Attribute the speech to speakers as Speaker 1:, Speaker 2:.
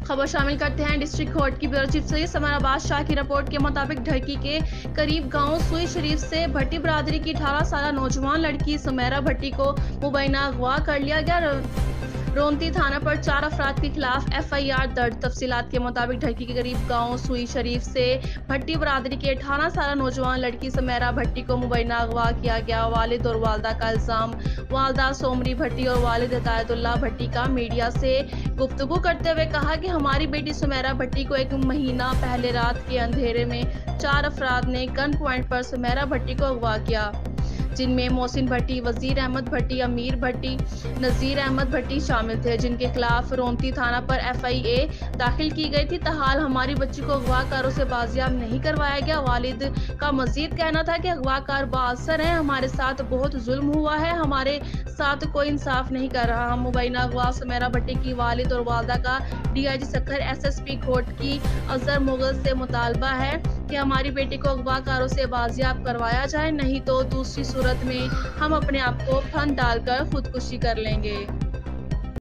Speaker 1: खबर शामिल करते हैं डिस्ट्रिक्ट कोर्ट की ब्यूरो चीफ सैयद समराबाद शाह की रिपोर्ट के मुताबिक ढरकी के करीब गांव सुई शरीफ से भट्टी बरादरी की 18 साल नौजवान लड़की सुमेरा भट्टी को मुबैना अगवा कर लिया गया। रोंती थाना पर 4 अफराद के खिलाफ FIR दर्ज। तफसीलात के मुताबिक ढरकी के करीब गांव सुई शरीफ से भट्टी बरादरी के 18 साल नौजवान लड़की सुमेरा भट्टी को मुबैना अगवा किया गया। वालिद और वालदा का इल्जाम। वालदा सोमरी भट्टी और वालिद हिदायतुल्लाह भट्टी का मीडिया से गुफ्तगू करते हुए कहा कि हमारी बेटी सुमेरा भट्टी को एक महीना पहले रात के अंधेरे में 4 अफराद ने गन पॉइंट पर सुमेरा भट्टी को अगवा किया, जिनमें मोहसिन भट्टी, वजीर अहमद भट्टी, अमीर भट्टी, नज़ीर अहमद भट्टी शामिल थे, जिनके खिलाफ रोंती थाना पर FIA दाखिल की गई थी। ताहाल हमारी बच्ची को अगवाकारों से बाजियाब नहीं करवाया गया। वालिद का मजीद कहना था कि अगवाकार बाअसर हैं, हमारे साथ बहुत जुल्म हुआ है, हमारे साथ कोई इंसाफ नहीं कर रहा। हम मुबैना अगवा सुमेरा भट्टी की वालिद और वालदा का DIG सक्खर SSP कोर्ट की अजहर मुगल से मुतालबा है कि हमारी बेटी को अगवाकारों से बाजियाब करवाया जाए, नहीं तो दूसरी सूरत में हम अपने आप को फंद डालकर खुदकुशी कर लेंगे।